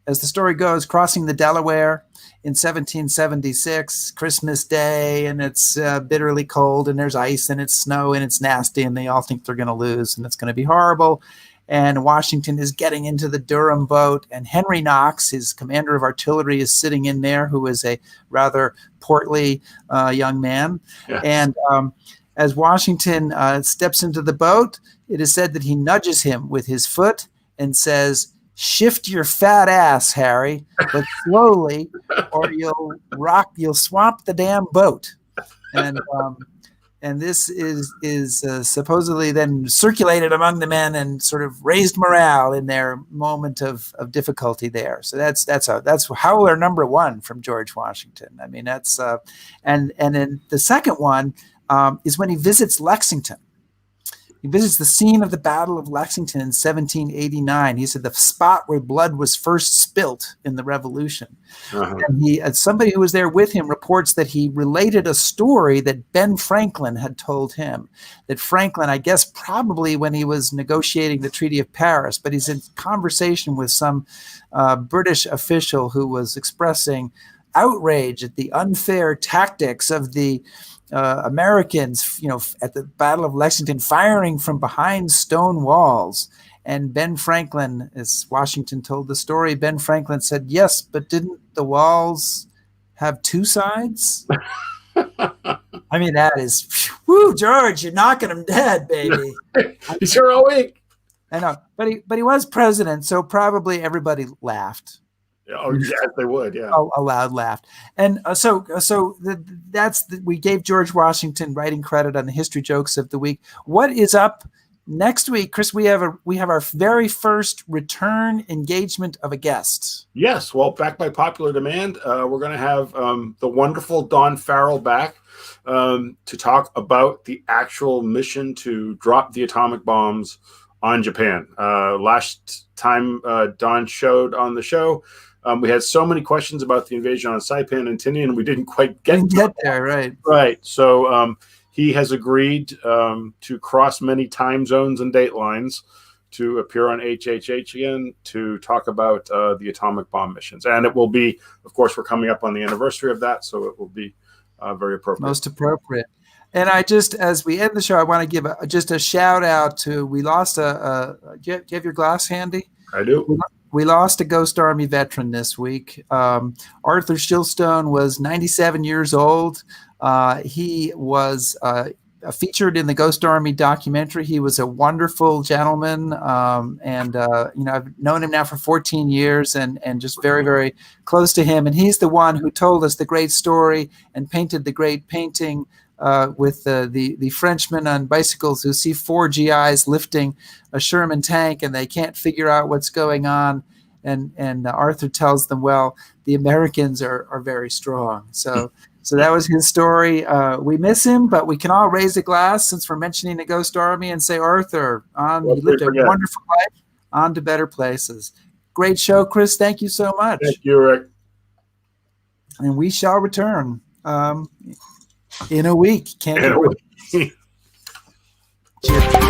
as the story goes, crossing the Delaware in 1776, Christmas Day, and it's bitterly cold, and there's ice, and it's snow, and it's nasty, and they all think they're going to lose, and it's going to be horrible. And Washington is getting into the Durham boat, and Henry Knox, his commander of artillery, is sitting in there, who is a rather portly young man. Yeah. And as Washington steps into the boat, it is said that he nudges him with his foot and says, "Shift your fat ass, Harry, but slowly, or you'll swamp the damn boat." And this is supposedly then circulated among the men and sort of raised morale in their moment of difficulty there. So that's Howler number 1 from George Washington. I mean, that's and then the second one is when he visits Lexington. He visits the scene of the Battle of Lexington in 1789. He said the spot where blood was first spilt in the Revolution. Uh-huh. And somebody who was there with him reports that he related a story that Ben Franklin had told him. That Franklin, I guess probably when he was negotiating the Treaty of Paris, but he's in conversation with some British official who was expressing outrage at the unfair tactics of the Americans, at the Battle of Lexington, firing from behind stone walls. And Ben Franklin, as Washington told the story, Ben Franklin said, "Yes, but didn't the walls have 2 sides?" I mean, that is, whoo, George, you're knocking him dead, baby. He's here all week. I know, but he was president, so probably everybody laughed. Oh, yes, they would. Yeah, a loud laugh. And we gave George Washington writing credit on the history jokes of the week. What is up next week, Chris, we have our very first return engagement of a guest. Yes, well, back by popular demand, we're going to have the wonderful Don Farrell back to talk about the actual mission to drop the atomic bombs on Japan. Last time Don showed on the show, we had so many questions about the invasion on Saipan and Tinian, we didn't quite get there, right? Right. So he has agreed to cross many time zones and date lines to appear on HHH again to talk about the atomic bomb missions. And it will be, of course, we're coming up on the anniversary of that, so it will be very appropriate. Most appropriate. And as we end the show, I want to give just a shout out to, we lost do you have your glass handy? I do. We lost a Ghost Army veteran this week. Arthur Stillstone was 97 years old. He was featured in the Ghost Army documentary. He was a wonderful gentleman, and I've known him now for 14 years, and just very, very close to him. And he's the one who told us the great story and painted the great painting with the Frenchmen on bicycles who see 4 GIs lifting a Sherman tank and they can't figure out what's going on. And Arthur tells them, well, the Americans are very strong. So that was his story. We miss him, but we can all raise a glass since we're mentioning the Ghost Army and say, Arthur, he lived a wonderful life, on to better places. Great show, Chris. Thank you so much. Thank you, Rick. And we shall return in a week. Can't wait. Cheers.